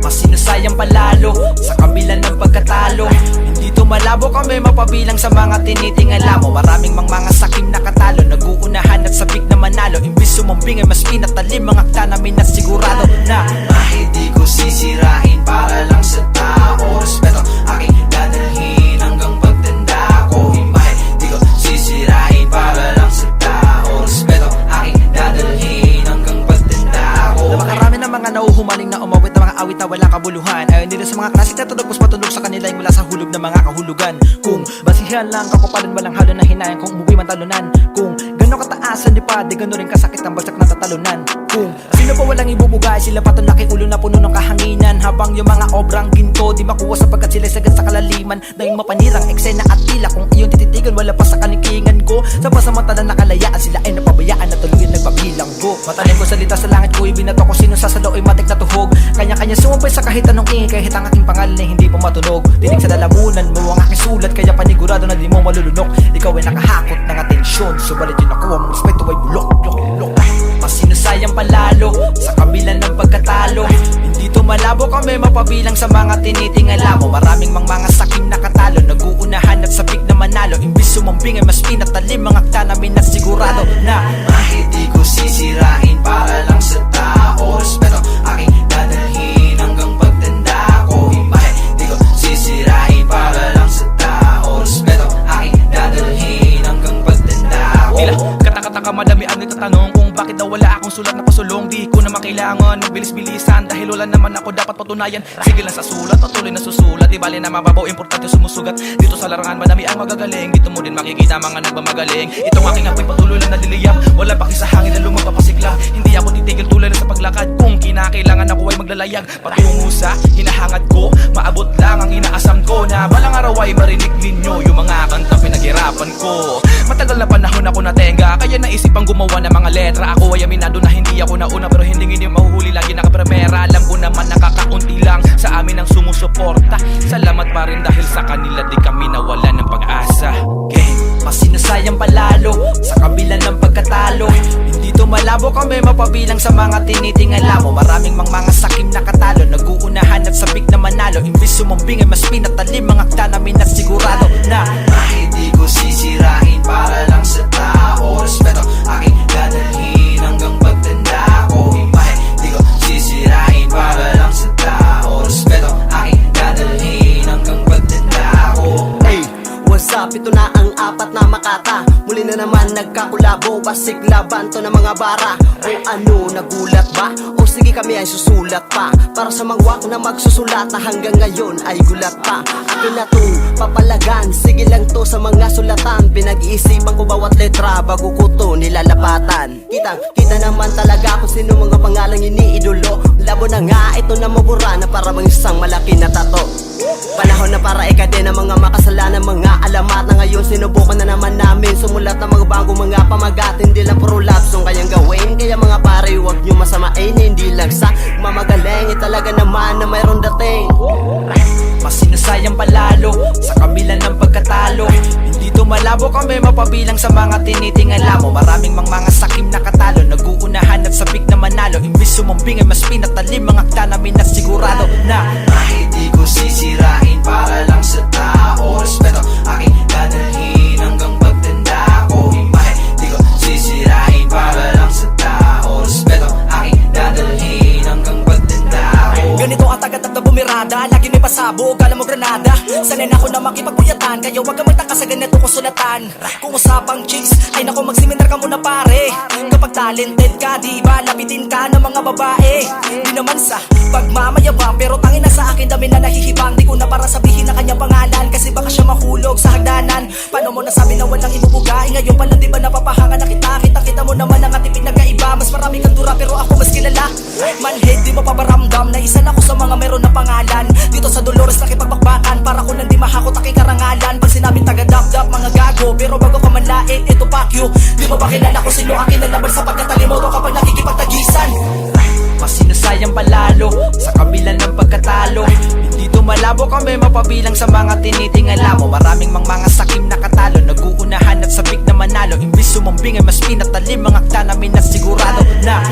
Masinusayang palalo sa kabila ng pagkatalo. Hindi to malabo kami mapabilang sa mga tinitingala mo. Maraming mga sakim na katalo, nag-uunahan at sabik na manalo. Imbis sumambing ay mas pinatalim ang akta namin at sigurado na hindi ko sisirain para lang sa tao. Respeto aking dadalhin hanggang pagtanda ko. Hindi ko sisirain para lang sa tao. Respeto aking dadalhin hanggang pagtanda ko. Napakarami ng mga nauhumaling na umawit ng mga awit na wala kabuluhan. Ayon nila sa mga klasik na tunog, mas matunog sa kanila yung mula sa hulog ng mga kahulugan. Kung basihan lang kapapalan, walang halo na hinayang. Kung umuwi man talunan, kung gano'ng kataasan di pa, di gano'n rin kasakit ang bagsak na tatalunan. Kung sino pa walang ibubugay, sila patong laki ulo na puno ng kahanginan. Habang yung mga obrang ginto di makuha sapagkat sila sagad sa kalaliman. Dahil mapanirang eksena at tila, kung iyon tititigan wala pa sa kanikingan ko. Sa pasamantala nakalayaan, sila ay napabayaan na tuluyan nagpabilang ko. Matalim ko salita sa langit ko, ibinato ko sino sasalo ay matik na tuhog. Kanya-kanya sumabay sa kahit anong ingay, kahit ang aking pangalan ay hindi pa matunog. Dinig sa lalamunan mo ang aking sulat, kaya panigurado na di mo malulunok. Ikaw ay nakahakot ng atensyon, subalit yung nakuha mong respeto ay bulok. Masinusayang palalo sa kabila ng pagkatalo. Hindi to malabo kami mapabilang sa mga tinitingala mo. Maraming mga sakim na katalo, nag-uunahan at sabik na manalo. Imbis sumambing ay mas pinatalim ang akta namin at sigurado na hindi ko sisirain para lang sa tao. Respeto aking dadalhin hanggang pagtanda ko. Hindi ko sisirain para lang sa tao. Respeto aking dadalhin hanggang pagtanda ko. Tila katakataka madami ang nagtatanong kung bakit daw wala akong sulat na pasulong. Di ko naman kailangan magbilis-bilisan dahil wala naman ako dapat patunayan. Sige lang sa sulat, patuloy na susulat. Di bali na mababaw, importante sumusugat. Dito sa larangan madami ang magagaling. Dito mo din makikita mga nagmamagaling. Itong aking apoy patuloy lang naliliyap. Wala pa sa hangin na lumagpapasigla. Hindi ako titigil tulad na sa paglakad. Kung kinakailangan ako ay maglalayag patungo sa hinahangad ko. Maabot lang ang inaasam ko na balang araw ay marinig ninyo yung mga kanta pinaghirapan ko. Matagal na panahon ako natenga, kaya naisipang gumawa ng mga letra. Ako ay aminado na hindi ako nauna, pero hindi mahuhuli lagi nakapremera. Alam ko naman nakakaunti lang sa amin ang sumusuporta. Salamat pa rin dahil sa kanila di kami nawalan ng pag-asa. Masinusayang palalo sa kabila ng pagkatalo. Hindi to malabo kami mapabilang sa mga tinitingala mo. Maraming mga sakim na katalo, nag-uunahan at sabik na manalo. Imbis sumambing ay mas pinatalim ang akta namin at sigurado na hindi ko sisirain para lang sa tao. Respeto aking dadalhin hanggang pagtanda ko. Hindi ko sisirain para lang sa tao. Respeto aking dadalhin hanggang pagtanda ko. Hey, what's up? Ito na ang apat na makata. Muli na naman nagkakulabo, basig laban to ng mga bara. O ano, nagulat ba? O sige kami ay susulat pa. Para sa mangwak na magsusulat na hanggang ngayon ay gulat pa. Akin na to, papalagan. Sige lang to sa mga sulatan. Pinag-iisipan ko bawat letra bago ko to nilalapatan. Kita naman talaga kung sino mga pangalang iniidolo. Labo na nga, ito na mabura na para mang isang malaki na tato. Panahon na para ikadin ang mga makasalanan, mga alamat na ngayon sinubukan na naman namin. Sumulat ng mga bagong mga pamagat, hindi lang puro love song kayang gawin. Kaya mga pare, huwag nyo masamain, hindi lang sa mamagaling. Talaga naman na mayroong dating. Masinusayang palalo sa kabila ng pagkatalo. Hindi to malabo kami mapabilang sa mga tinitingala mo. Maraming mga sakim na katalo, nag-uunahan at sabik na manalo. Imbis sumambing ay mas pinatalim ang akta namin at sigurado na hindi ko sisirain para lang sa tao. Respeto aking dadalhin hanggang pagtanda ko. Hindi ko sisirain para lang sa tao. Respeto aking dadalhin hanggang pagtanda ko. Ganito ang tagat at bumirada, lagi may pasabog, kala mo granada. Sanay na ako na makipagpuyatan, kaya wag ka magtaka sa ganito ko sulatan. Kung usapang chicks, ay naku magsiminar ka muna pare. Kapag talented ka, di ba lapitin ka ng mga babae. Di naman sa pagmamayabang, pero tangin na sa akin dami na nahihibang. Di ko na para sabihin na kanyang pangalan, kasi baka siya mahulog sa hagdanan. Paano mo nasabi na walang ibubuga? Ngayon pala di ba napapahanga na kita? Kita mo naman ang ating pinagkaiba. Mas marami kang dura pero ako mas kilala. Manhid di mo paparamdam na isa na ako sa mga meron na pangalan. pangalan. Dito sa Dolores nakipagbakbakan, para ko nang di mahakot aking karangalan. Pag sinabing taga-dap-dap mga gago, pero bago ka manlain, ito pakyo. Di mo ba kilala kung sino ang kinalaban sapagkat talimoto kapag nakikipagtagisan? Mas sinusayang palalo sa kabila ng pagkatalo. Hindi to malabo kami mapabilang sa mga tinitingala mo. Maraming mga sakim na katalo, naguunahan at sabik na manalo. Imbis sumambing ay mas pinatalim ang akta namin at sigurado na